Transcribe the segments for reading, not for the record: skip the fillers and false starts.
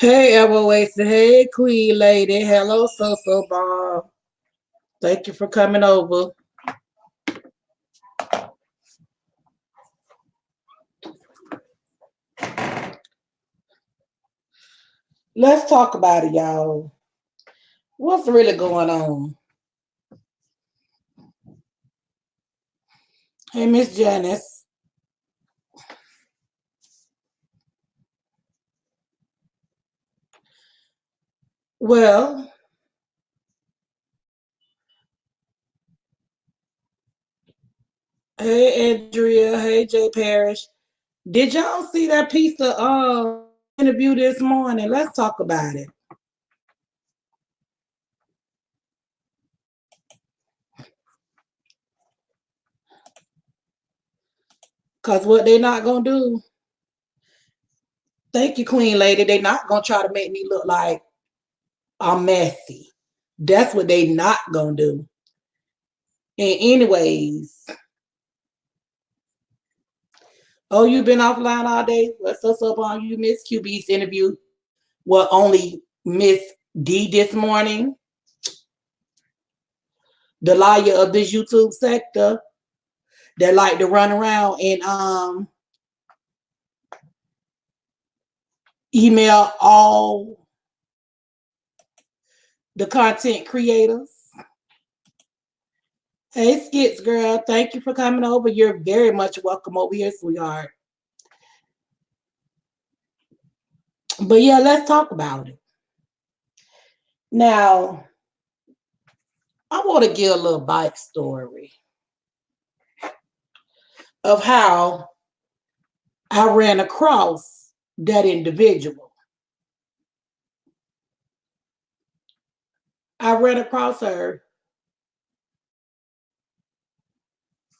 Hey, Ever Wasted. Hey, Queen Lady. Hello, So Bob. Thank you for coming over. Let's talk about it, y'all. What's really going on? Hey, Miss Janice. Well, hey, Andrea. Hey, Jay Parrish. Did y'all see that piece of interview this morning? Let's talk about it. Because what they not going to do, thank you, Queen Lady, they not going to try to make me look like I'm messy. That's what they not going to do. And anyways, oh, you've been offline all day? What's up on you, Miss QB's interview? Well, only Miss D this morning, the liar of this YouTube sector that like to run around and email all the content creators. Hey, Skits girl, thank you for coming over. You're very much welcome over here, sweetheart. But yeah, let's talk about it. Now, I want to give a little bike story of how I ran across that individual. I ran across her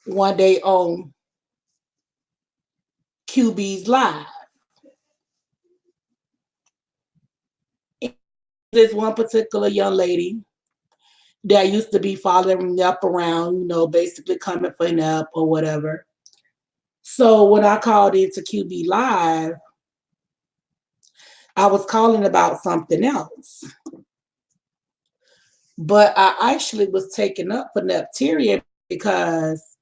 one day on QB's Live. This one particular young lady that used to be following me up around, basically coming for help or whatever. So when I called into QB Live, I was calling about something else. But I actually was taken up for Nepteria because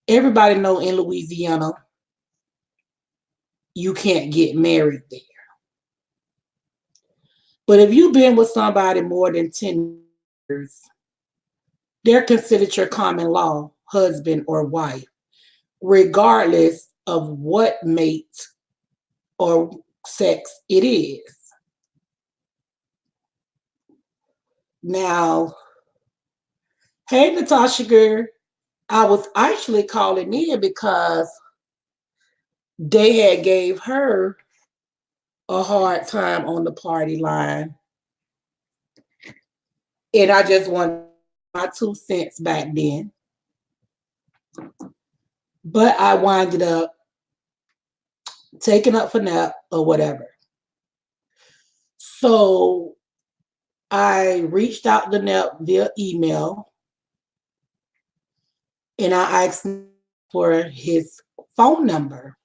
everybody know in Louisiana, you can't get married there. But if you've been with somebody more than 10 years, they're considered your common law husband or wife, regardless of what mate or sex it is. Now, hey, Natasha girl, I was actually calling in because they had gave her a hard time on the party line. And I just wanted my 2 cents back then. But I winded up taking up for nap or whatever. So I reached out to Nep via email and I asked for his phone number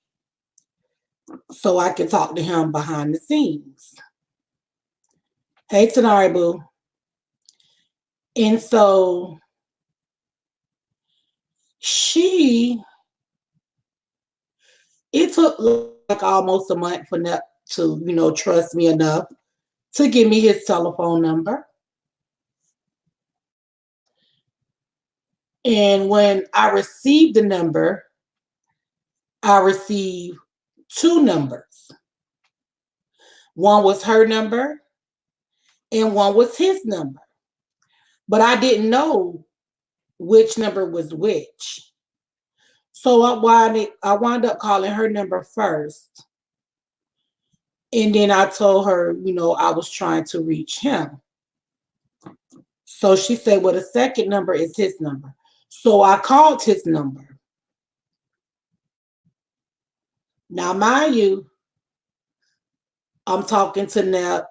so I could talk to him behind the scenes. Hey, Tanari Boo. And so it took like almost a month for Nep to, trust me enough to give me his telephone number. And when I received the number, I received two numbers. One was her number and one was his number. But I didn't know which number was which. So I wound up calling her number first. And then I told her, I was trying to reach him. So she said, well, the second number is his number. So I called his number. Now, mind you, I'm talking to Nep,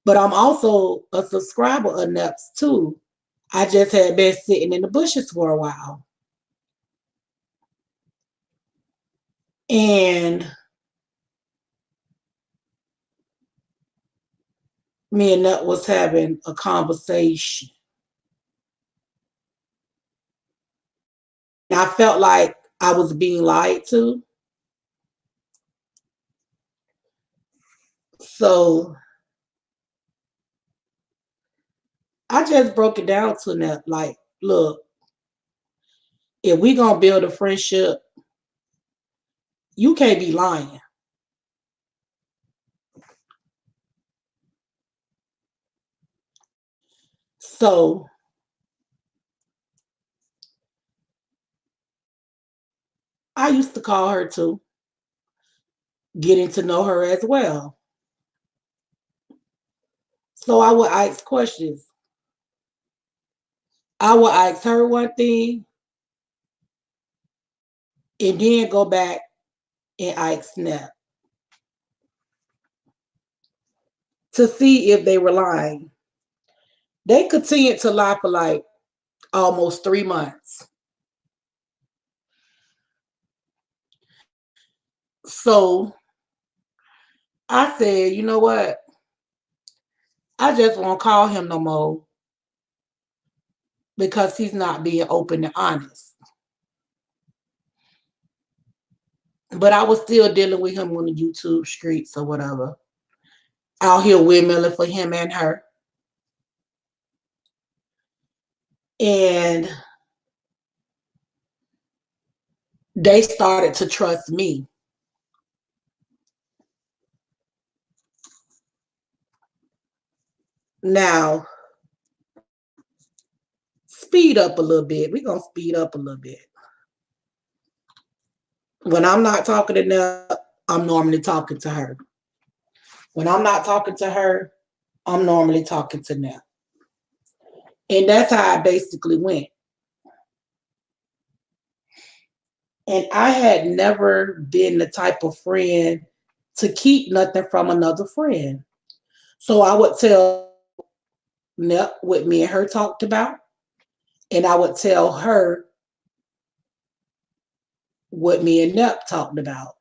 but I'm also a subscriber of Nep's too. I just had been sitting in the bushes for a while. And me and Nut was having a conversation. And I felt like I was being lied to. So I just broke it down to Nut like, look, if we gonna build a friendship, you can't be lying. So I used to call her too, getting to know her as well. So I would ask questions. I would ask her one thing and then go back and ask Snap to see if they were lying. They continued to lie for like almost 3 months. So I said, you know what? I just won't call him no more because he's not being open and honest. But I was still dealing with him on the YouTube streets or whatever. Out here windmilling for him and her. And they started to trust me. Now, speed up a little bit. We're going to speed up a little bit. When I'm not talking to Nell, I'm normally talking to her. When I'm not talking to her, I'm normally talking to Nell. And that's how I basically went. And I had never been the type of friend to keep nothing from another friend. So I would tell Nell what me and her talked about, and I would tell her what me and Nep talked about.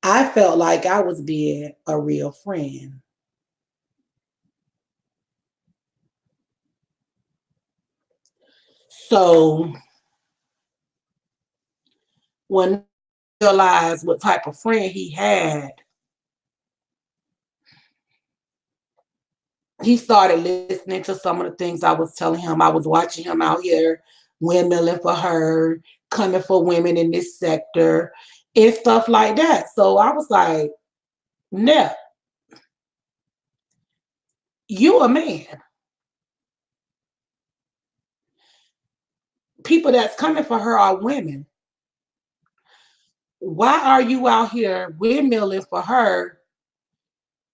I felt like I was being a real friend. So when I realized what type of friend he had, he started listening to some of the things I was telling him. I was watching him out here windmilling for her, coming for women in this sector, and stuff like that. So I was like, Nep, you a man. People that's coming for her are women. Why are you out here windmilling for her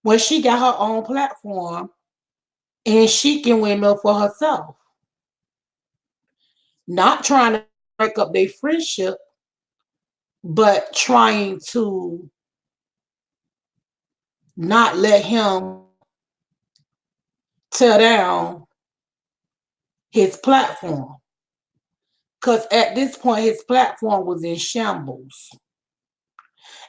when she got her own platform and she can windmill for herself? Not trying to break up their friendship, but trying to not let him tear down his platform. Because at this point, his platform was in shambles.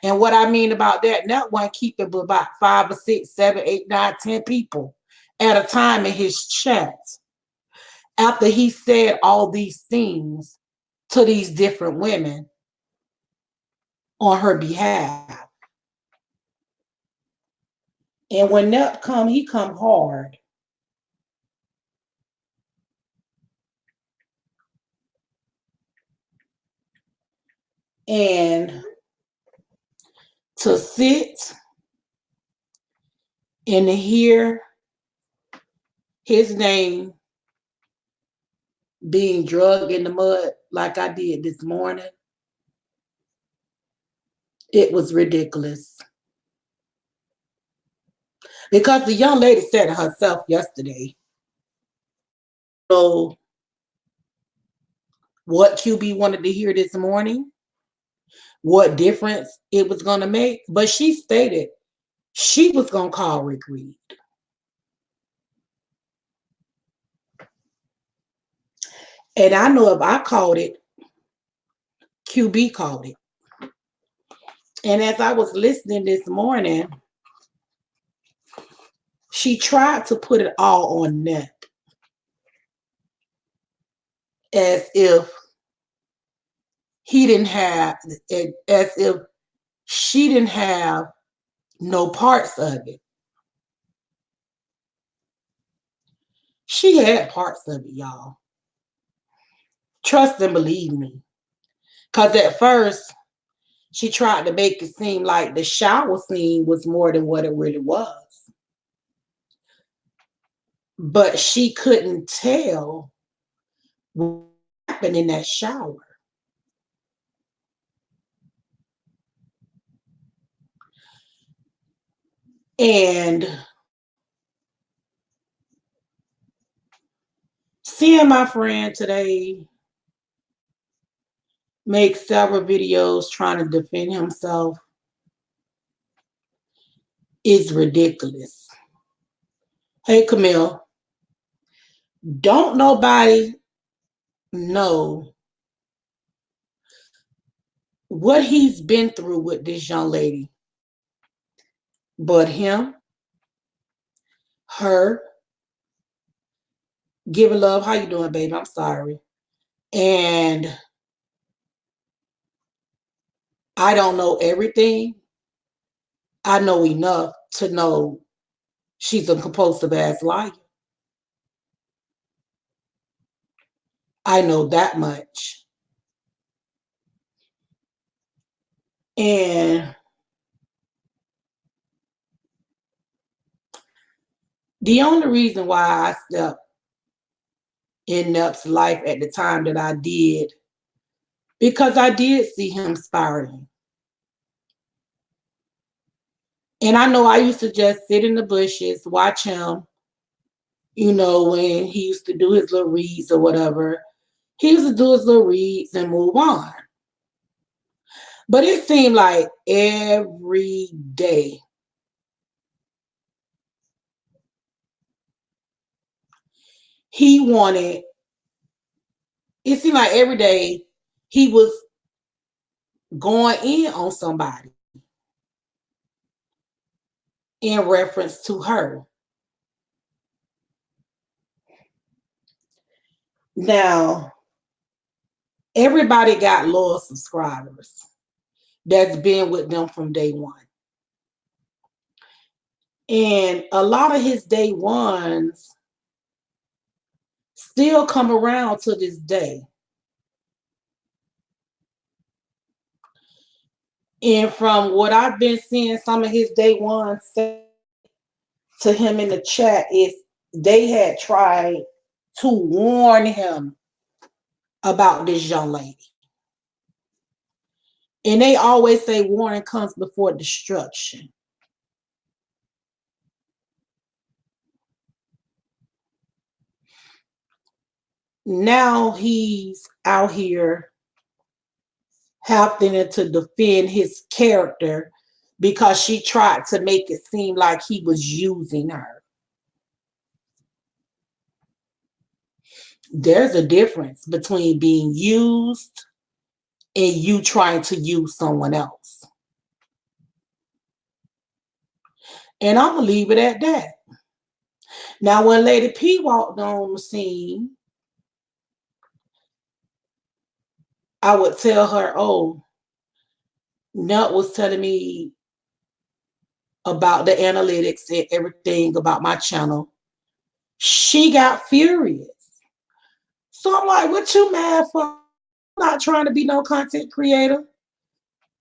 And what I mean about that, that one keeping about 5 or 6, 7, 8, 9, 10 people at a time in his chat. After he said all these things to these different women on her behalf. And when Nep come, he come hard. And to sit and to hear his name being drugged in the mud like I did this morning, it was ridiculous. Because the young lady said it herself yesterday. So what QB wanted to hear this morning, what difference it was going to make. But she stated she was going to call Rick Reed. And I know if I called it, QB called it. And as I was listening this morning, she tried to put it all on Nep, as if he didn't have it, as if she didn't have no parts of it. She had parts of it, y'all. Trust and believe me. Because at first, she tried to make it seem like the shower scene was more than what it really was. But she couldn't tell what happened in that shower. And seeing my friend today make several videos trying to defend himself is ridiculous. Hey, Camille, don't nobody know what he's been through with this young lady but him, her. Giving love, how you doing, baby? I'm sorry. And I don't know everything. I know enough to know she's a compulsive ass liar. I know that much. And the only reason why I stepped in Nep's life at the time that I did, because I did see him spiraling. And I know I used to just sit in the bushes, watch him, when he used to do his little reads or whatever. He used to do his little reads and move on. But it seemed like every day he wanted, it seemed like every day he was going in on somebody in reference to her. Now, everybody got loyal subscribers that's been with them from day one. And a lot of his day ones still come around to this day. And from what I've been seeing, some of his day ones say to him in the chat is they had tried to warn him about this young lady. And they always say warning comes before destruction. Now he's out here having to defend his character because she tried to make it seem like he was using her. There's a difference between being used and you trying to use someone else. And I'm going to leave it at that. Now, when Lady P walked on the scene, I would tell her, oh, Nut was telling me about the analytics and everything about my channel. She got furious. So I'm like, what you mad for? I'm not trying to be no content creator.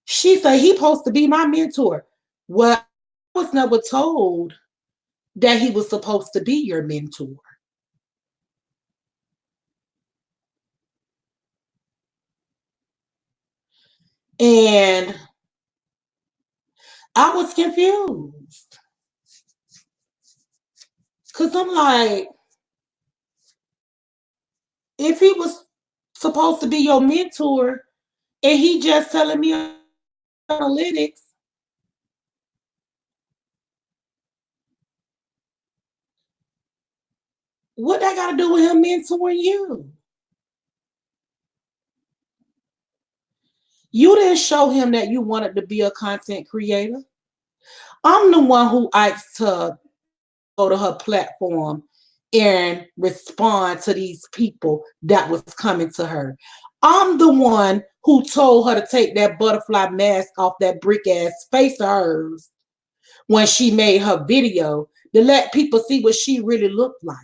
She said he supposed to be my mentor. Well, I was never told that he was supposed to be your mentor. And I was confused. Because I'm like, if he was supposed to be your mentor and he just telling me analytics, what that got to do with him mentoring you? You didn't show him that you wanted to be a content creator. I'm the one who asked her go to her platform and respond to these people that was coming to her. I'm the one who told her to take that butterfly mask off that brick ass face of hers when she made her video to let people see what she really looked like.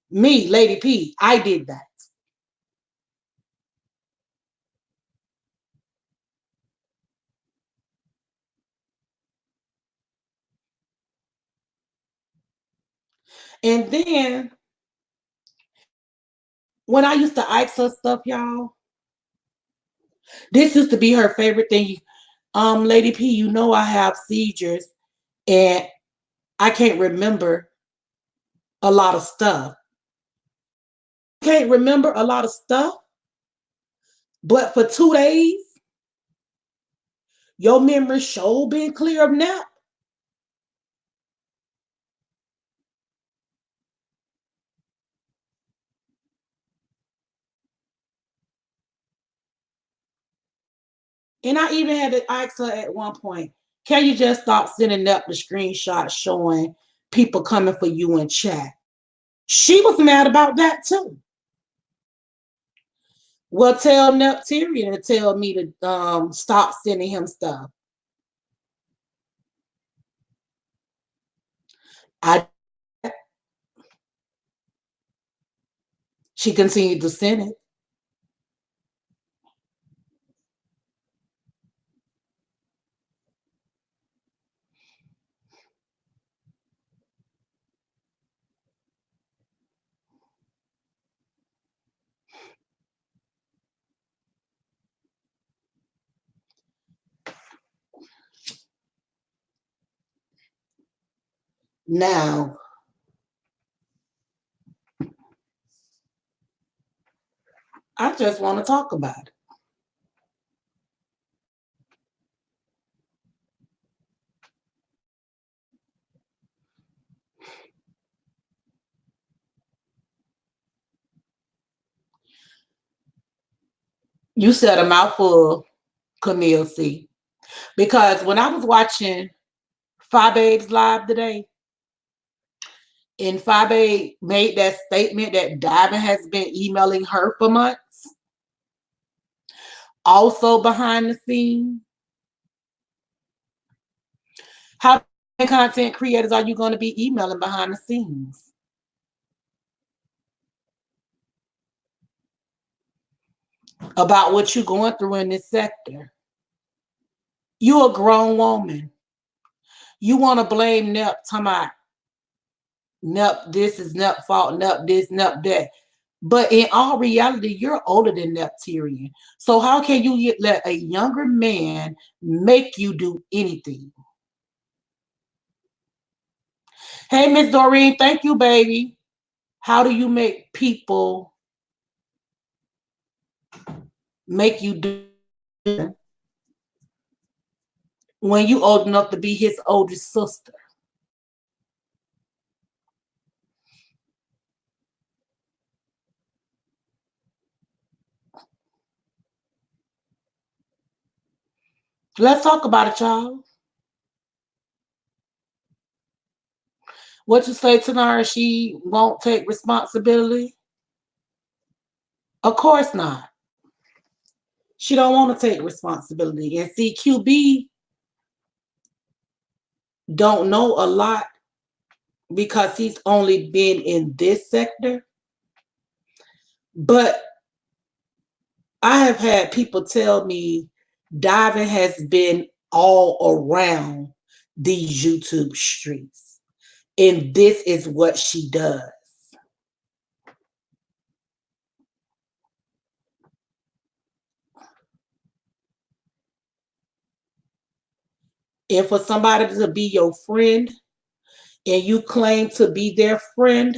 Me, Lady P, I did that. And then when I used to ask her stuff, y'all, this used to be her favorite thing. Lady P, you know I have seizures and I can't remember a lot of stuff. Can't remember a lot of stuff, but for 2 days, your memory sure been clear of now. And I even had to ask her at one point, can you just stop sending up the screenshots showing people coming for you in chat? She was mad about that too. Well, tell Nepturian to tell me to stop sending him stuff. I She continued to send it. Now, I just want to talk about it. You said a mouthful, Camille C. Because when I was watching Five Babes live today, and Fabe made that statement that Diamond has been emailing her for months, also behind the scenes. How many content creators are you going to be emailing behind the scenes? About what you're going through in this sector. You're a grown woman. You want to blame Nep, talking about Nep, this is Nep fault, Nep this, Nep that. But in all reality, you're older than Nepturian. So how can you let a younger man make you do anything? Hey, Miss Doreen, thank you, baby. How do you make people make you do it when you old enough to be his oldest sister? Let's talk about it, y'all. What you say to her? She won't take responsibility? Of course not. She don't want to take responsibility. And see, QB don't know a lot because he's only been in this sector. But I have had people tell me Diving has been all around these YouTube streets. And this is what she does. And for somebody to be your friend and you claim to be their friend,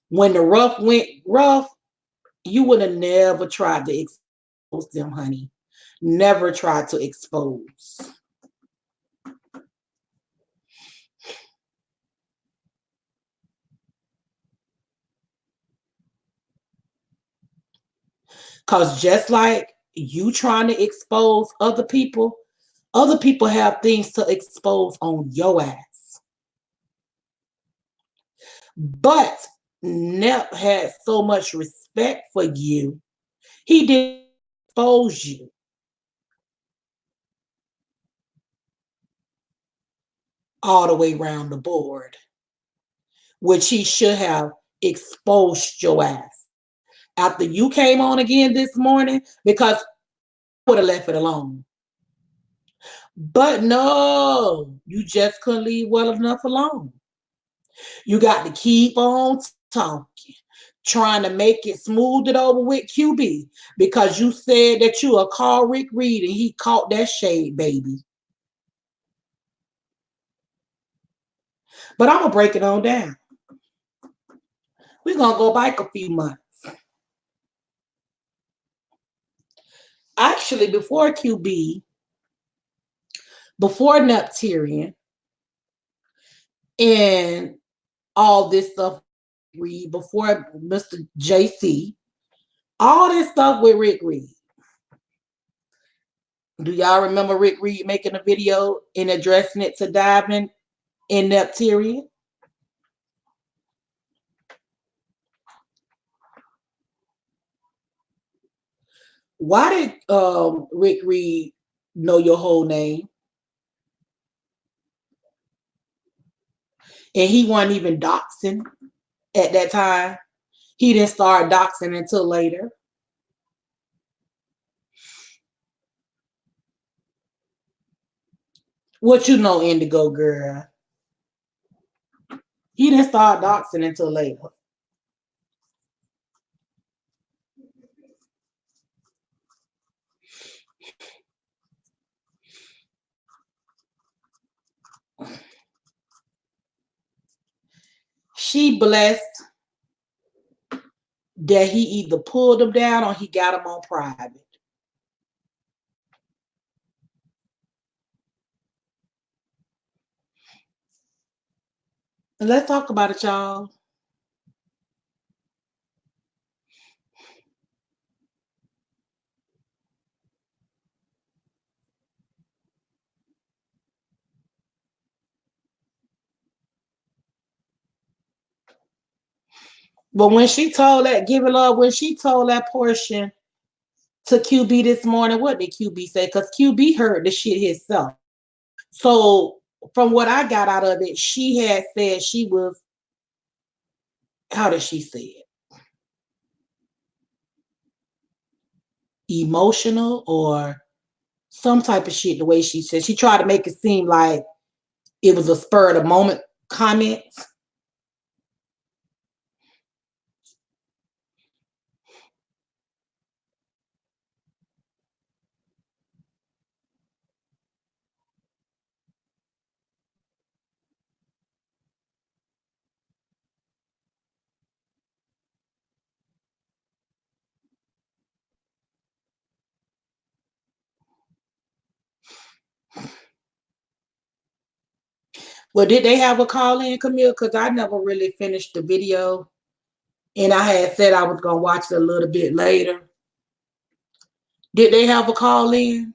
when the rough went rough, you would have never tried to expose them, honey. Never tried to expose. Because just like you trying to expose other people have things to expose on your ass. But Nep had so much respect for you, he didn't expose you. All the way around the board, which he should have exposed your ass. After you came on again this morning, because I would have left it alone. But no, you just couldn't leave well enough alone. You got to keep on talking, trying to make it smooth it over with QB because you said that you will call Rick Reed and he caught that shade, baby. But I'm going to break it on down. We're going to go back a few months. Actually, before QB, before Nepturian, and all this stuff, before Mr. JC, all this stuff with Rick Reed. Do y'all remember Rick Reed making a video and addressing it to Diamond in Nepturian? Why did Rick Reed know your whole name? And he wasn't even doxing at that time. He didn't start doxing until later. What you know, Indigo girl? He didn't start doxing until later. She blessed that he either pulled him down or he got him on private. And let's talk about it, y'all. But when she told that, give it up, when she told that portion to QB this morning, what did QB say? Because QB heard the shit himself. So from what I got out of it, she had said she was, how did she say it? Emotional or some type of shit, the way she said. She tried to make it seem like it was a spur of the moment comment. Well, did they have a call in, Camille? Because I never really finished the video. And I had said I was going to watch it a little bit later. Did they have a call in?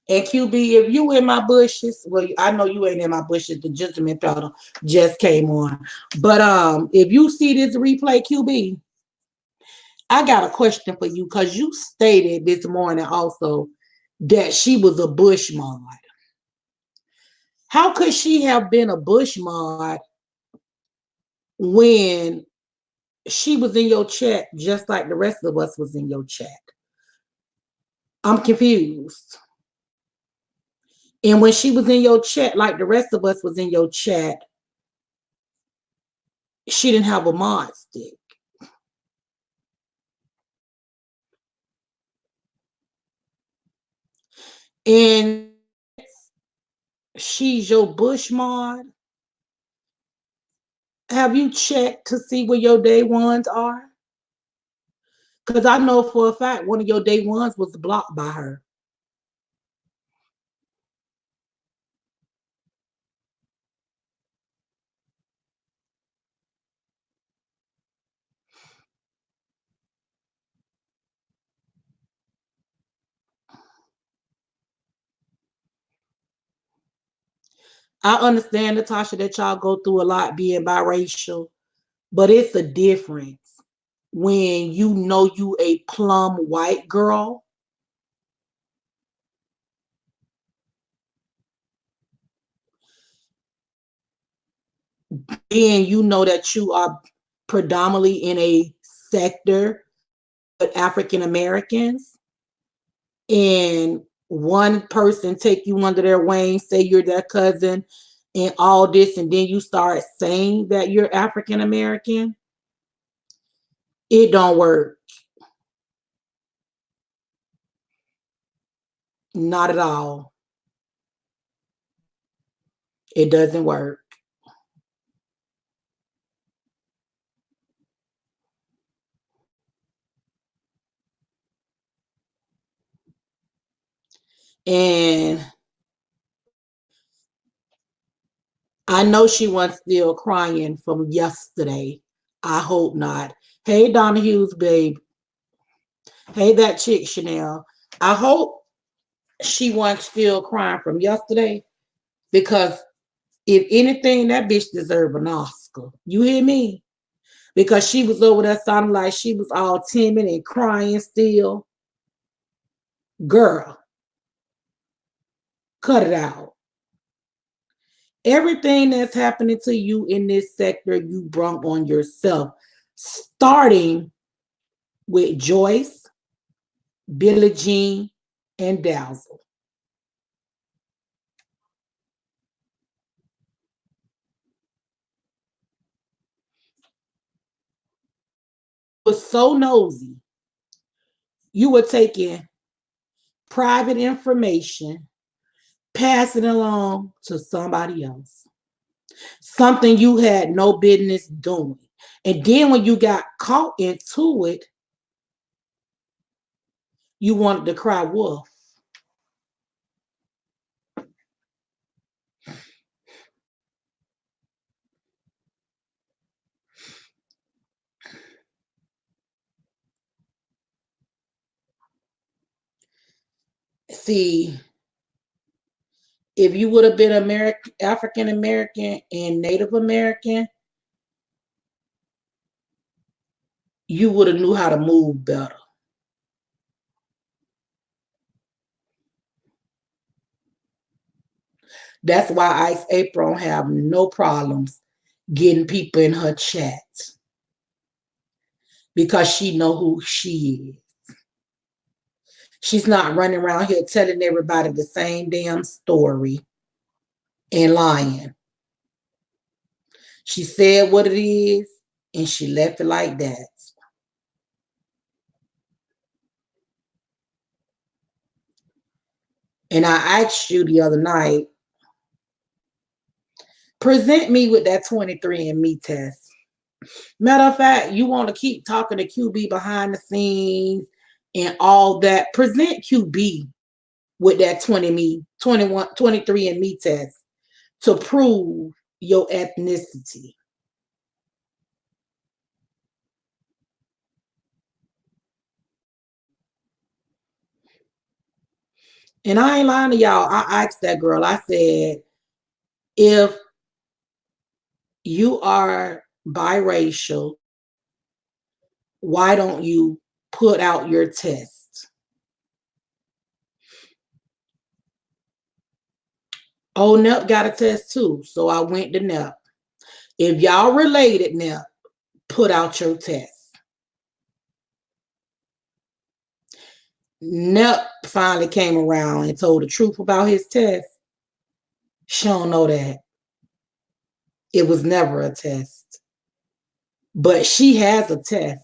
And QB, if you in my bushes, well, I know you ain't in my bushes. The gentleman powder just came on. But if you see this replay, QB, I got a question for you because you stated this morning also that she was a bush mod. How could she have been a bush mod when she was in your chat just like the rest of us was in your chat? I'm confused. And when she was in your chat, like the rest of us was in your chat, she didn't have a mod stick. And she's your bush mod. Have you checked to see where your day ones are? Because I know for a fact one of your day ones was blocked by her. I understand, Natasha, that y'all go through a lot being biracial, but it's a difference when you know you a plum white girl and you know that you are predominantly in a sector with African Americans and one person take you under their wing, say you're their cousin and all this, and then you start saying that you're African American, it don't work. Not at all. It doesn't work. And I know she was still crying from yesterday. I hope not. Hey, Donahue's babe. Hey, that chick, Chanel. I hope she wasn't still crying from yesterday because if anything, that bitch deserve an Oscar. You hear me? Because she was over there sounding like she was all timid and crying still. Girl, cut it out. Everything that's happening to you in this sector, you brought on yourself, starting with Joyce, Billie Jean, and Dazzle. Was so nosy. You were taking private information, passing it along to somebody else. Something you had no business doing. And then when you got caught into it, you wanted to cry wolf. See, if you would have been American, African American, and Native American, you would have knew how to move better. That's why Ice April have no problems getting people in her chat because she know who she is. She's not running around here telling everybody the same damn story and lying. She said what it is and she left it like that. And I asked you the other night, present me with that 23andMe test. Matter of fact, you want to keep talking to QB behind the scenes and all that. Present QB with that 23andMe test to prove your ethnicity. And I ain't lying to y'all. I asked that girl, I said, if you are biracial, why don't you put out your test? Oh, Nep got a test too. So I went to Nep. If y'all related, Nep, put out your test. Nep finally came around and told the truth about his test. She don't know that. It was never a test. But she has a test.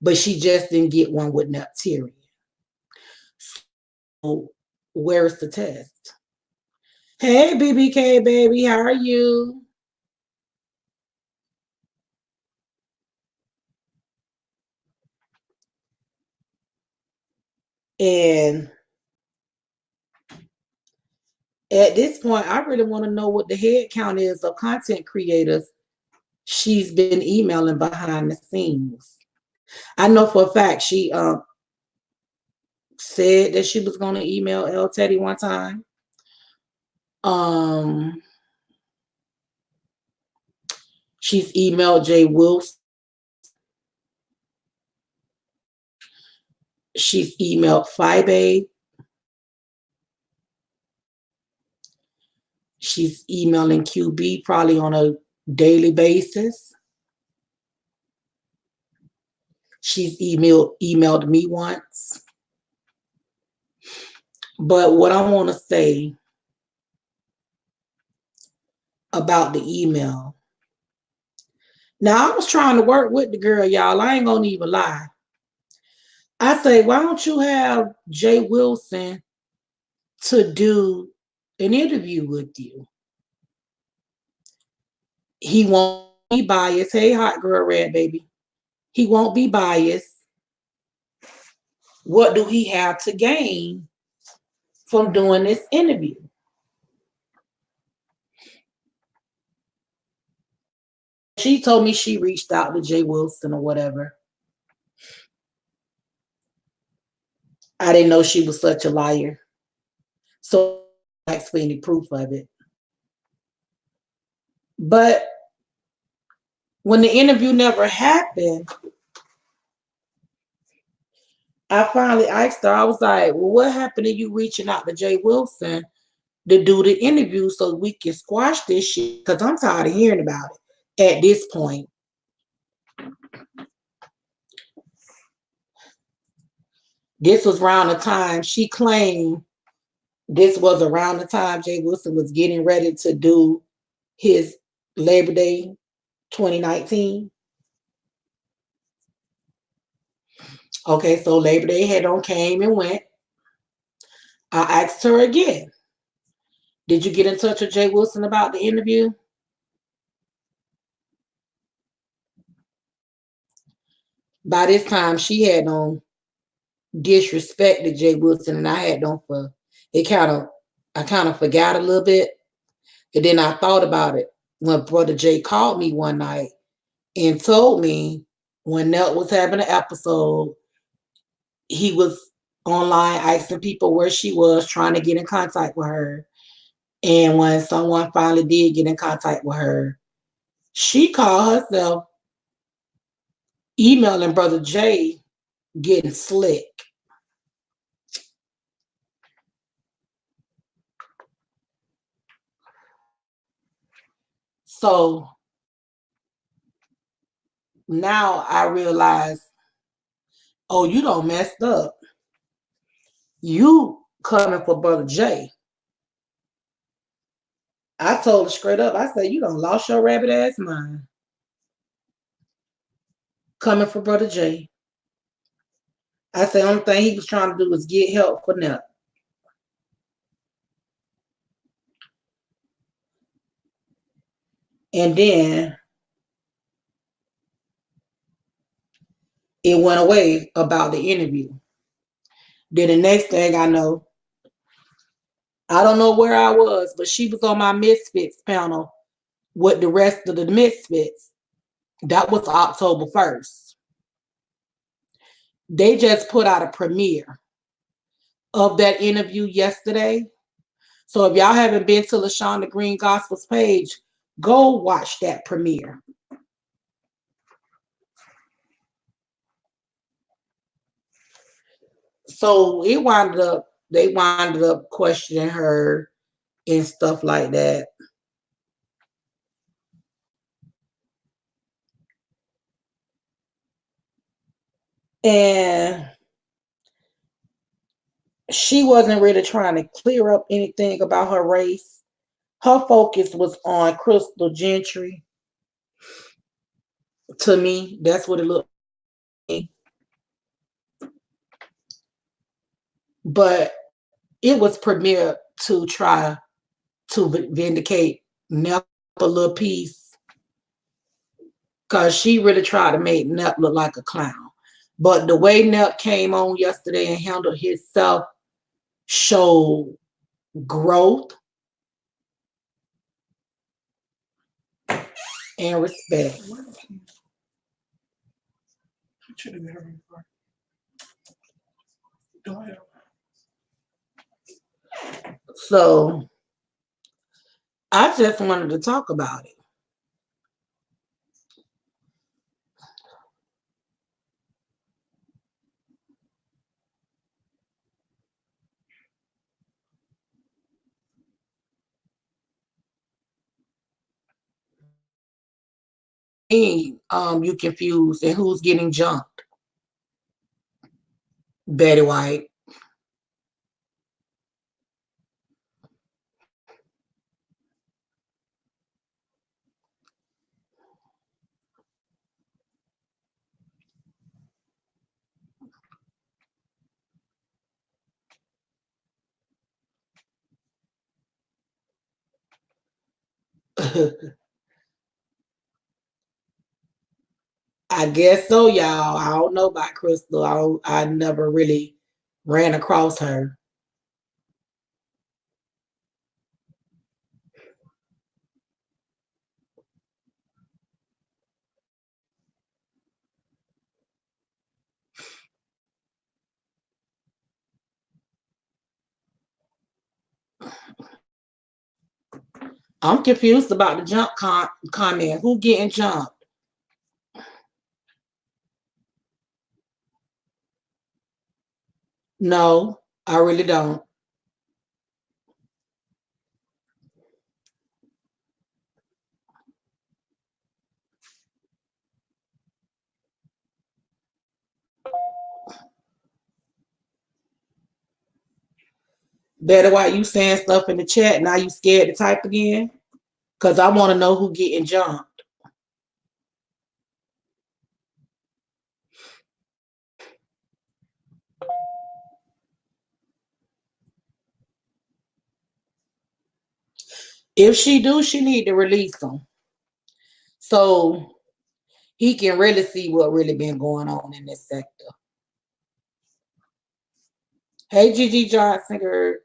But she just didn't get one with Nepteria. So where's the test? Hey, BBK baby, how are you? And at this point, I really want to know what the head count is of content creators she's been emailing behind the scenes. I know for a fact she said that she was going to email El Teddy one time. She's emailed Jay Wilson. She's emailed Fibe. She's emailing QB probably on a daily basis. She's emailed me once. But what I want to say about the email. Now, I was trying to work with the girl, y'all. I ain't gonna even lie. I say, why don't you have Jay Wilson to do an interview with you? He won't be biased. Hey, hot girl, red baby. He won't be biased. What do he have to gain from doing this interview? She told me she reached out to Jay Wilson or whatever. I didn't know she was such a liar. So I explained the proof of it. But when the interview never happened, I finally asked her, I was like, well, what happened to you reaching out to Jay Wilson to do the interview so we can squash this shit? Because I'm tired of hearing about it at this point. This was around the time she claimed this was around the time Jay Wilson was getting ready to do his Labor Day 2019. Okay, so Labor Day had on came and went. I asked her again, did you get in touch with Jay Wilson about the interview? By this time, she had on disrespected Jay Wilson, and I had on for it. I kind of forgot a little bit, and then I thought about it when Brother Jay called me one night and told me when Nelt was having an episode, he was online asking people where she was, trying to get in contact with her. And when someone finally did get in contact with her, she called herself emailing Brother Jay, getting slick. So now I realize, oh, you don't messed up. You coming for Brother Jay. I told her straight up, I said, you done lost your rabbit ass mind. Coming for Brother Jay. I said, the only thing he was trying to do was get help for Nell. And then it went away about the interview. Then the next thing I know, I don't know where I was, but she was on my Misfits panel with the rest of the Misfits. That was October 1st. They just put out a premiere of that interview yesterday. So if y'all haven't been to LaShonda Green Gospel's page, go watch that premiere. So they wound up questioning her and stuff like that. And she wasn't really trying to clear up anything about her race. Her focus was on Crystal Gentry. To me, that's what it looked like. But it was premiered to try to vindicate Nep a little piece, because she really tried to make Nep look like a clown. But the way Nep came on yesterday and handled himself showed growth and respect. So I just wanted to talk about it. You confused and who's getting jumped? Betty White. I guess so, y'all. I don't know about Crystal. I never really ran across her. I'm confused about the jump comment. Who getting jumped? No, I really don't. Better why you saying stuff in the chat. Now you scared to type again? Because I want to know who getting jumped. If she do, she need to release them. So he can really see what really been going on in this sector. Hey, Gigi Johnson, girl.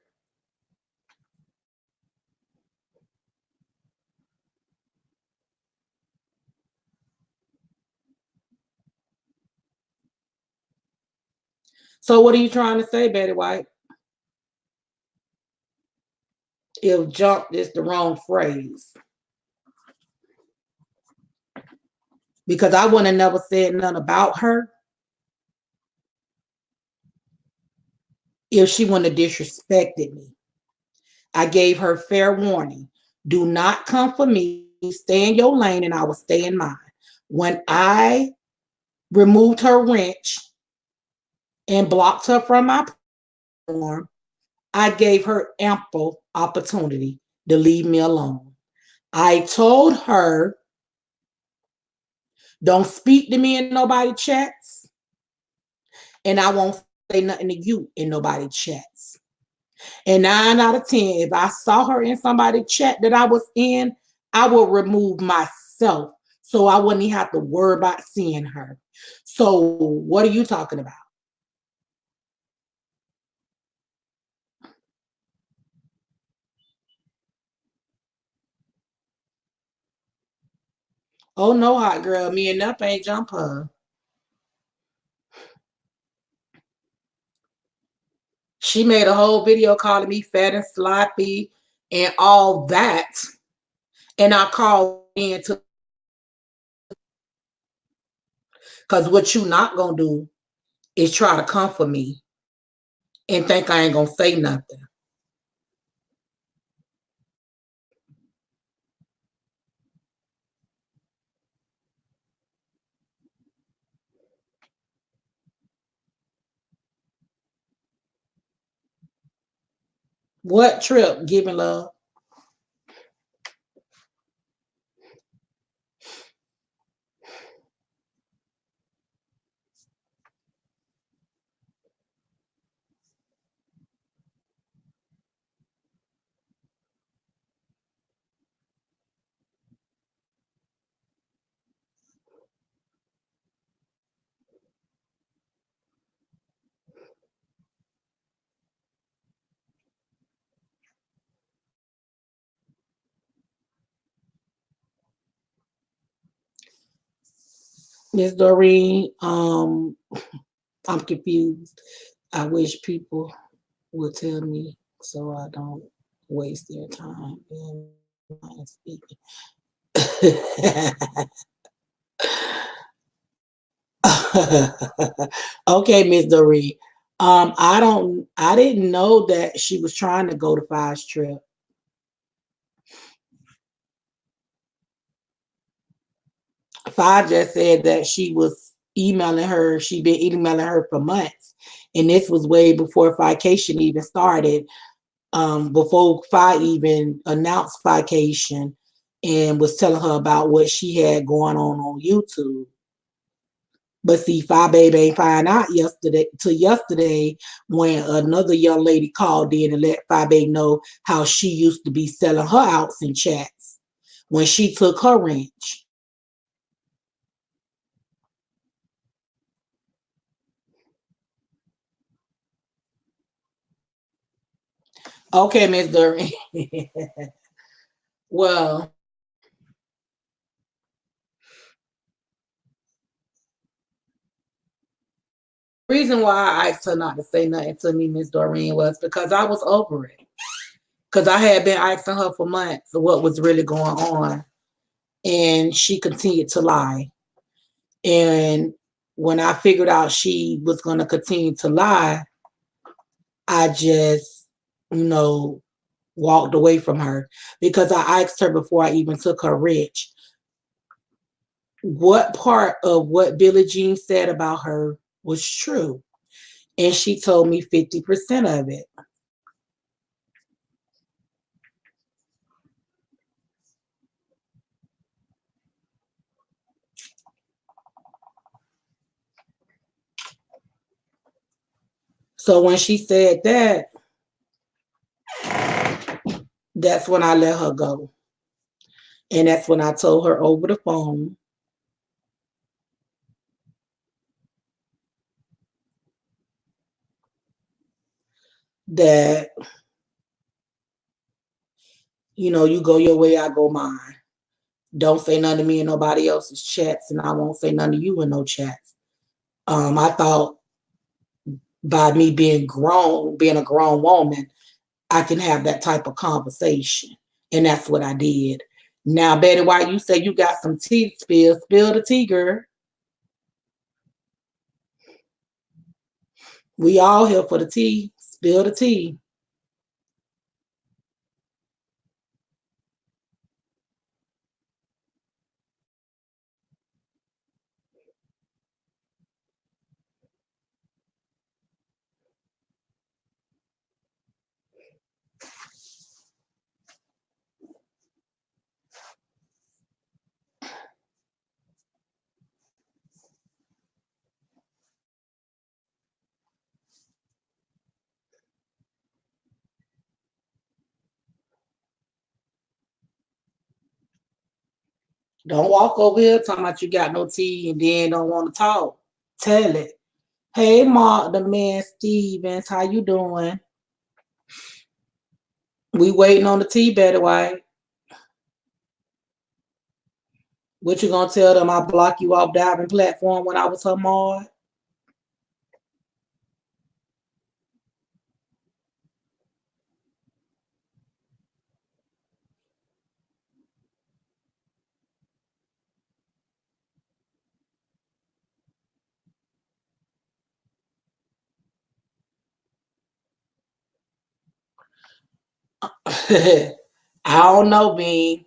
So what are you trying to say, Betty White? If jump is the wrong phrase. Because I wouldn't have never said nothing about her if she wouldn't have disrespected me. I gave her fair warning. Do not come for me. Stay in your lane and I will stay in mine. When I removed her wrench and blocked her from my platform, I gave her ample opportunity to leave me alone. I told her, don't speak to me in nobody chats, and I won't say nothing to you in nobody chats. And 9 out of 10, if I saw her in somebody chat that I was in, I would remove myself so I wouldn't even have to worry about seeing her. So what are you talking about? Oh no, hot girl, me and Nup ain't jump her. She made a whole video calling me fat and sloppy and all that. And I called in to, because what you not gonna do is try to come for me and think I ain't gonna say nothing. What trip? Giving love. Miss Doreen, I'm confused. I wish people would tell me so I don't waste their time and mine speaking. Okay, Miss Doreen. I didn't know that she was trying to go to Five's trip. Five just said that she was emailing her. She'd been emailing her for months, and this was way before Fication even started. Before Fi even announced Fication, and was telling her about what she had going on YouTube. But see, Fi Baby ain't find out yesterday when another young lady called in and let Fi Baby know how she used to be selling her outs in chats when she took her wrench. Okay, Miss Duran. Well, reason why I asked her not to say nothing to me, Miss Doreen, was because I was over it. Because I had been asking her for months what was really going on, and she continued to lie. And when I figured out she was going to continue to lie, I just, you know, walked away from her because I asked her before I even took her rich, what part of what Billie Jean said about her was true. And she told me 50% of it. So when she said that, that's when I let her go. And that's when I told her over the phone that, you go your way, I go mine. Don't say nothing to me in nobody else's chats, and I won't say nothing to you in no chats. I thought by me being grown, being a grown woman, I can have that type of conversation. And that's what I did. Now, Betty White, you say you got some tea spill the tea, girl. We all here for the tea. Spill the tea. Don't walk over here talking about you got no tea and then don't want to talk. Tell it. Hey, Mark, the man Stevens, how you doing? We waiting on the tea, Betty White. What you gonna tell them? I block you off diving platform when I was her mod? I don't know, Bean.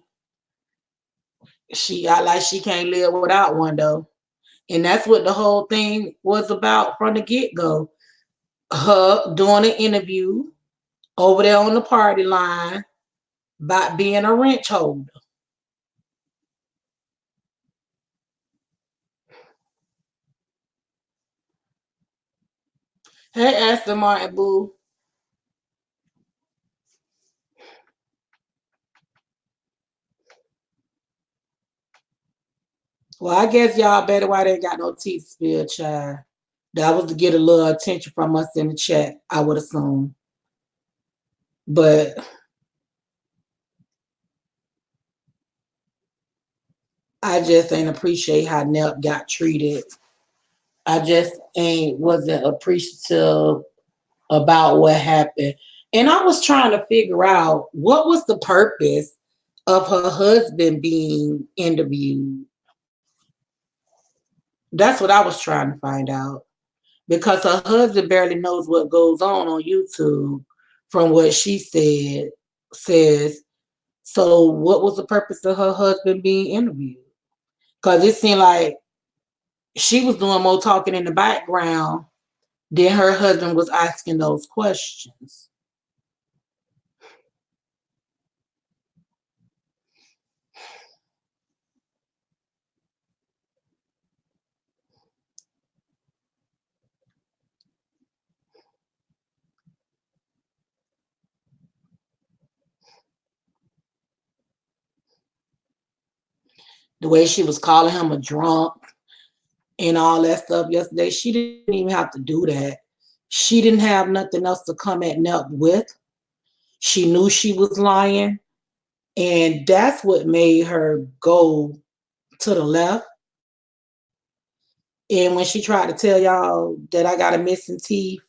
I like she can't live without one though. And that's what the whole thing was about from the get-go. Her doing an interview over there on the party line about being a wrench holder. Hey, Aston Martin Boo. Well, I guess y'all better why they ain't got no teeth spill, child. That was to get a little attention from us in the chat, I would assume. But I just ain't appreciate how Nep got treated. I just ain't wasn't appreciative about what happened. And I was trying to figure out what was the purpose of her husband being interviewed. That's what I was trying to find out. Because her husband barely knows what goes on YouTube from what she says. So what was the purpose of her husband being interviewed? Because it seemed like she was doing more talking in the background than her husband was asking those questions. The way she was calling him a drunk and all that stuff yesterday, she didn't even have to do that. She didn't have nothing else to come at Nep with. She knew she was lying, and that's what made her go to the left. And when she tried to tell y'all that I got a missing teeth,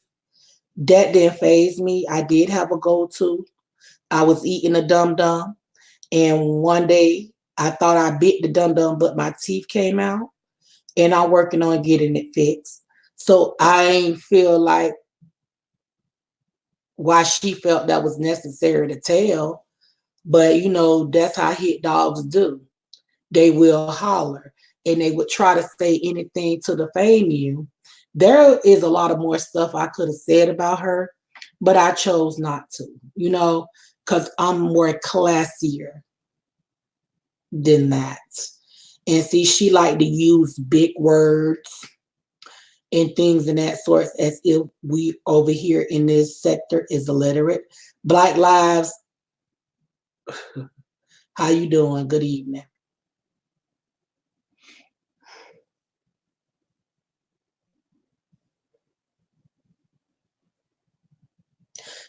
that didn't phase me. I did have a go-to. I was eating a dum dum, and one day I thought I bit the dum dum, but my teeth came out, and I'm working on getting it fixed. So I ain't feel like why she felt that was necessary to tell, but that's how hit dogs do. They will holler and they would try to say anything to defame you. There is a lot of more stuff I could have said about her, but I chose not to, because I'm more classier than that. And see, she like to use big words and things in that sort as if we over here in this sector is illiterate. Black lives, how you doing? Good evening.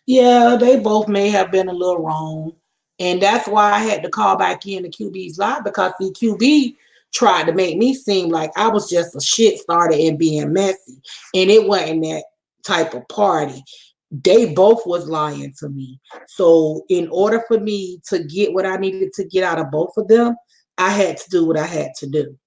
Yeah, they both may have been a little wrong. And that's why I had to call back in the QB's live because the QB tried to make me seem like I was just a shit starter and being messy. And it wasn't that type of party. They both was lying to me. So in order for me to get what I needed to get out of both of them, I had to do what I had to do.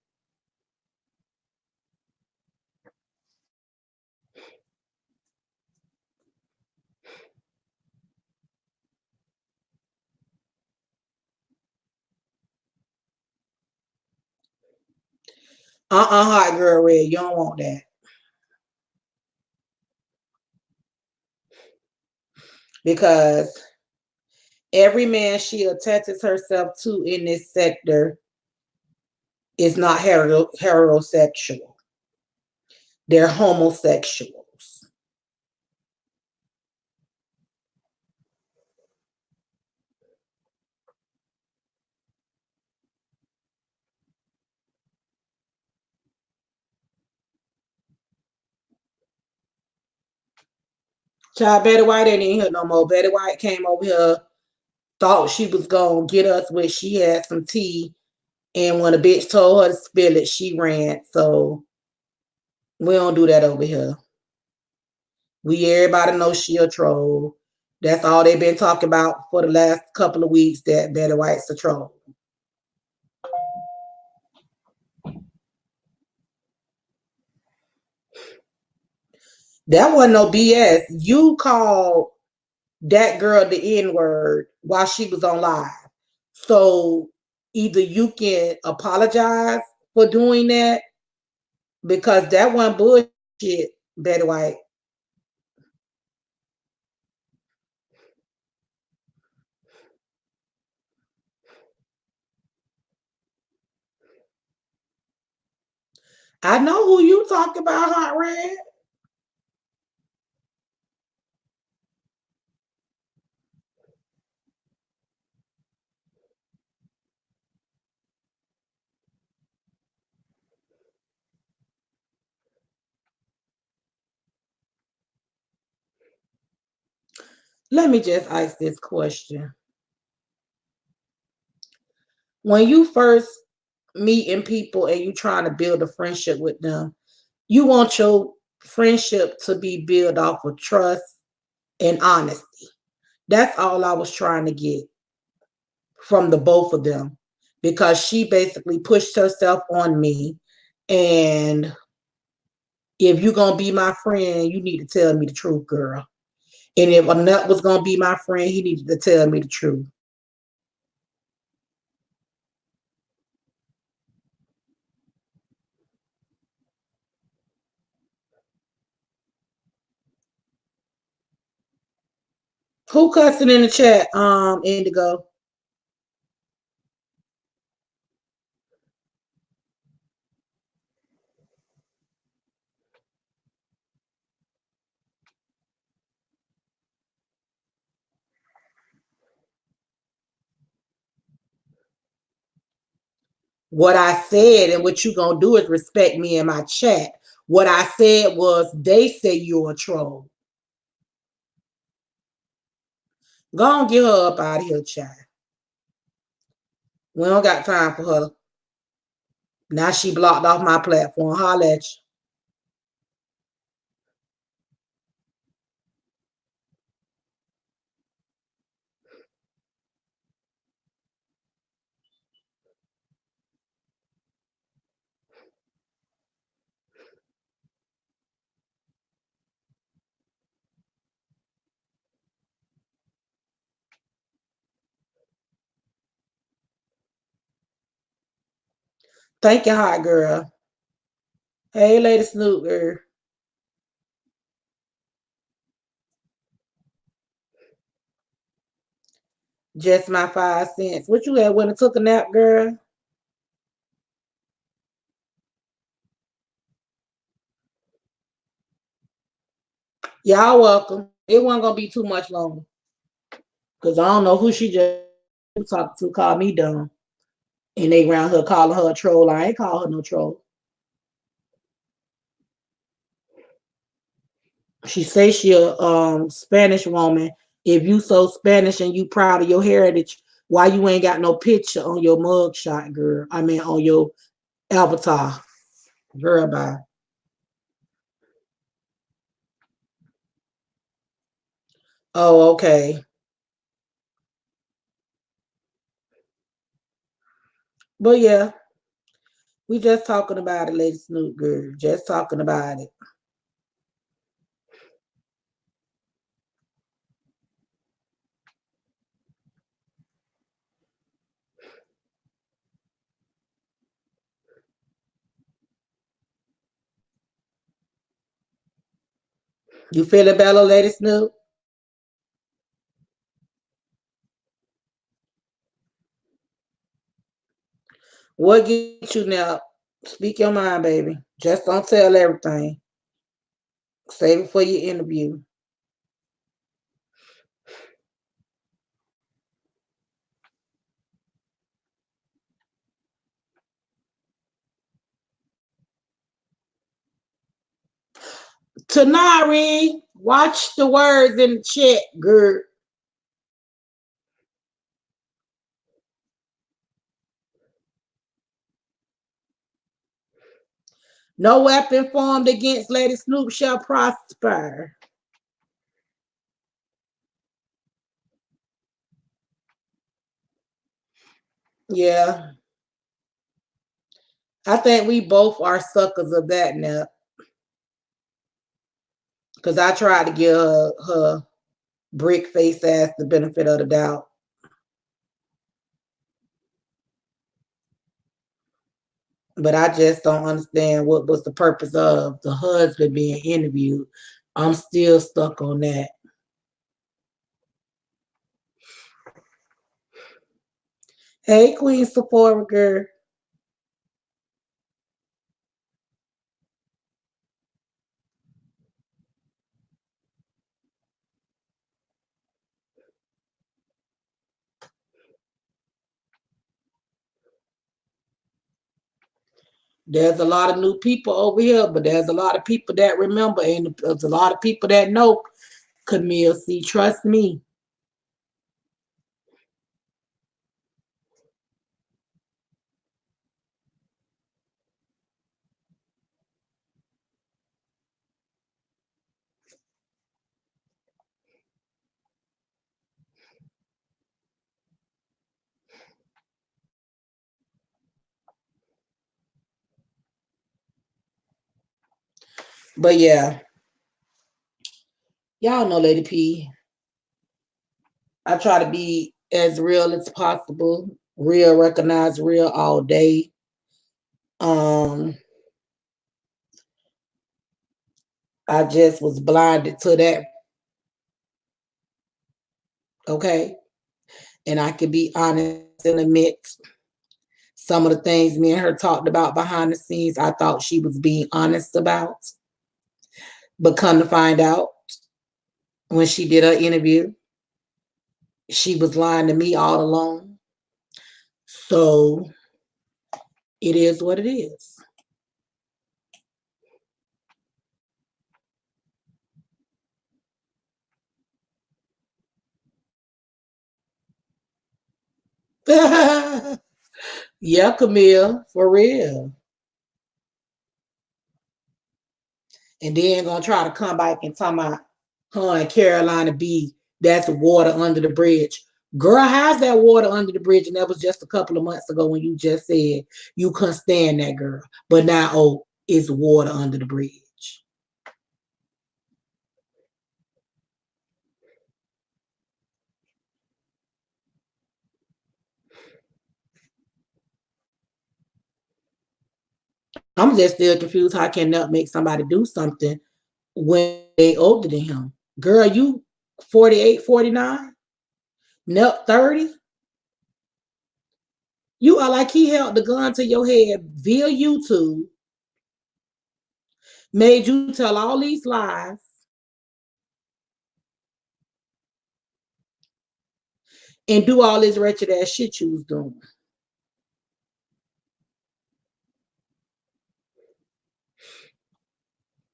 Hot girl red, you don't want that. Because every man she attaches herself to in this sector is not heterosexual. They're homosexuals. Child, Betty White ain't in here no more. Betty White came over here, thought she was gonna get us when she had some tea, and when a bitch told her to spill it, she ran. So we don't do that over here. We everybody know she a troll. That's all they've been talking about for the last couple of weeks. That Betty White's a troll. That wasn't no BS. You called that girl the N word while she was on live. So either you can apologize for doing that because that one bullshit, Betty White. I know who you talk about, Hot Red. Let me just ask this question. When you first meeting people and you trying to build a friendship with them, you want your friendship to be built off of trust and honesty. That's all I was trying to get from the both of them, because she basically pushed herself on me. And if you're gonna be my friend, you need to tell me the truth, girl. And if a nut was gonna be my friend, he needed to tell me the truth. Who cussing in the chat? Indigo. What I said and what you gonna do is respect me in my chat. What I said was they say you're a troll. Go on, get her up out of here, child. We don't got time for her. Now she blocked off my platform. Holla at you. Thank you, hot girl. Hey, Lady Snoop girl. Just my 5 cents. What you had when I took a nap, girl? Y'all welcome. It wasn't gonna be too much longer. Cause I don't know who she just talked to called me dumb. And they around her calling her a troll. I ain't call her no troll. She say she a Spanish woman. If you so Spanish and you proud of your heritage, why you ain't got no picture on your mug shot, girl? I mean on your avatar. Girl, bye. Oh, okay. But yeah, we just talking about it, Lady Snoop girl. Just talking about it. You feeling better, Lady Snoop? What get you now? Speak your mind, baby. Just don't tell everything. Save it for your interview. Tanari, watch the words in the chat, girl. No weapon formed against Lady Snoop shall prosper. Yeah, I think we both are suckers of that now. Because I tried to give her brick face ass the benefit of the doubt. But I just don't understand what was the purpose of the husband being interviewed. I'm still stuck on that. Hey, Queen Sephora girl. There's a lot of new people over here, but there's a lot of people that remember, and there's a lot of people that know Camille C. Trust me. But yeah, y'all know Lady P. I try to be as real as possible. Real, recognize real all day. Um, I just was blinded to that. Okay. And I can be honest and admit some of the things me and her talked about behind the scenes, I thought she was being honest about. But come to find out, when she did her interview, she was lying to me all along. So it is what it is. Yeah, Camille, for real. And then gonna try to come back and talk about her and Carolina B. That's water under the bridge. Girl, how's that water under the bridge? And that was just a couple of months ago when you just said you couldn't stand that girl. But now, oh, it's water under the bridge. I'm just still confused. How can that make somebody do something when they older than him? Girl, you 48, 49, Nep 30. You are like he held the gun to your head via YouTube, made you tell all these lies, and do all this wretched ass shit you was doing.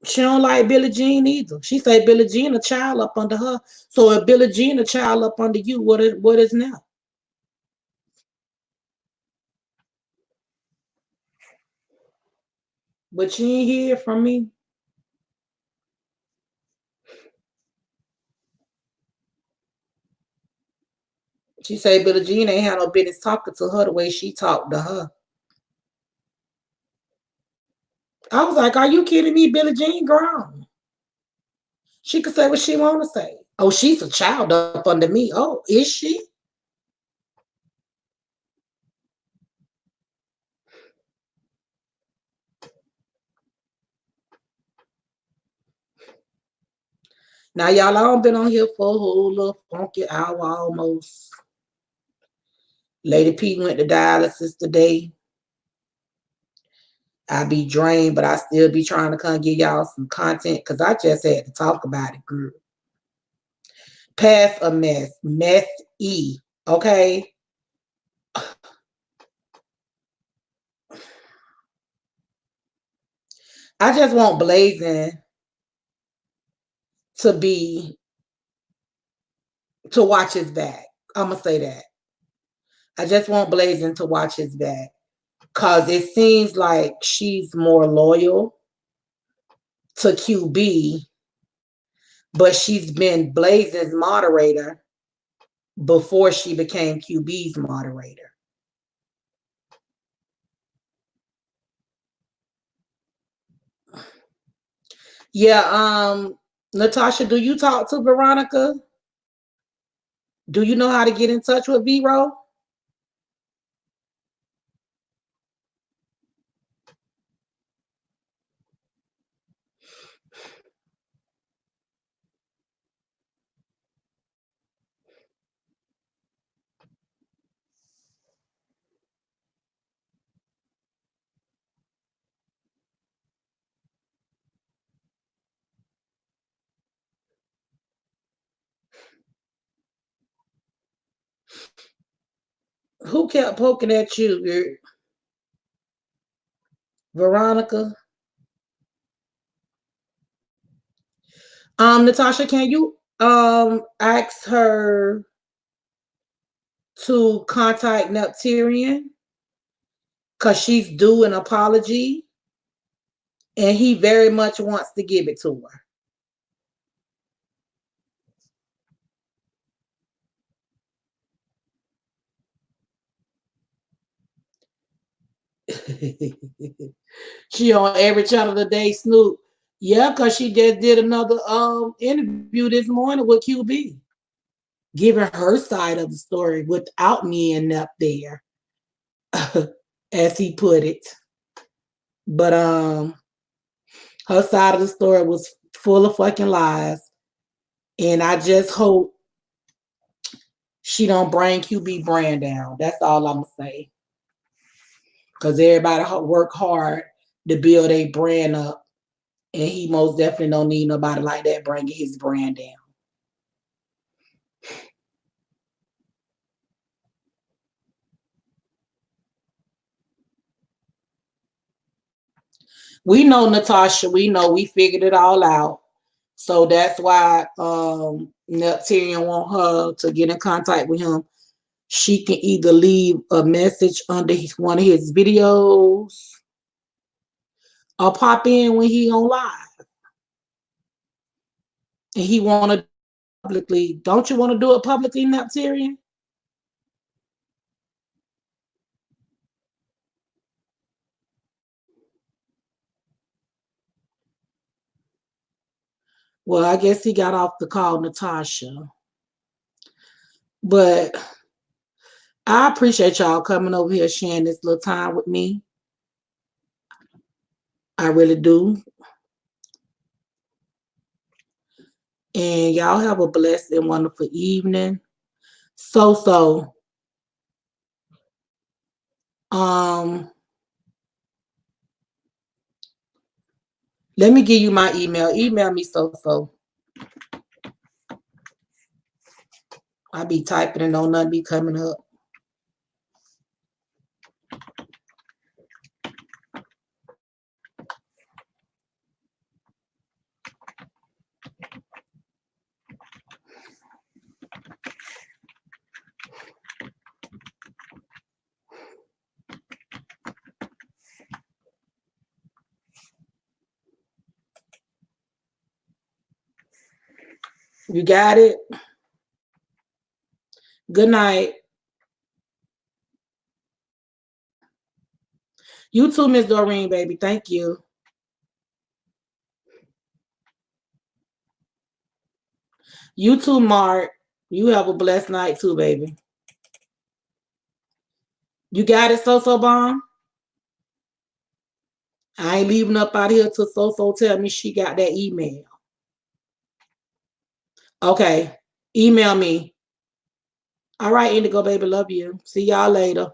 She don't like Billie Jean either. She say Billie Jean a child up under her. So if Billie Jean a child up under you, what is now? But she ain't hear from me. She say Billie Jean ain't had no business talking to her the way she talked to her. I was like, are you kidding me? Billie Jean grown. She could say what she want to say. Oh, she's a child up under me. Oh, is she? Now, y'all, I don't been on here for a whole little funky hour almost. Lady P went to dialysis today. I be drained, but I still be trying to come give y'all some content because I just had to talk about it, girl. Pass a mess. Mess E. Okay. I just want Blazing to be to watch his back. I'm gonna say that. I just want Blazing to watch his back. Cause it seems like she's more loyal to QB, but she's been Blazing's moderator before she became QB's moderator. Yeah, Natasha, do you talk to Veronica? Do you know how to get in touch with Vero? Who kept poking at you, Veronica? Natasha, can you ask her to contact Nepturian? Cause she's due an apology and he very much wants to give it to her. She on every channel today, Snoop. Yeah, because she just did another interview this morning with QB, giving her side of the story without me and up there, as he put it. But her side of the story was full of fucking lies. And I just hope she don't bring QB brand down. That's all I'm gonna say. Because everybody work hard to build a brand up, and he most definitely don't need nobody like that bringing his brand down. We know Natasha. We know we figured it all out. So that's why Neptunian want her to get in contact with him. She can either leave a message under one of his videos or pop in when he on live. And he want to publicly. Don't you want to do it publicly, Neptunian? Well, I guess he got off the call, Natasha. But I appreciate y'all coming over here sharing this little time with me. I really do. And y'all have a blessed and wonderful evening. So, let me give you my email. Email me so. I be typing and don't nothing be coming up. You got it? Good night. You too, Miss Doreen, baby. Thank you. You too, Mark. You have a blessed night too, baby. You got it, So Bomb? I ain't leaving up out here till So tell me she got that email. Okay. Email me. All right, Indigo, baby. Love you. See y'all later.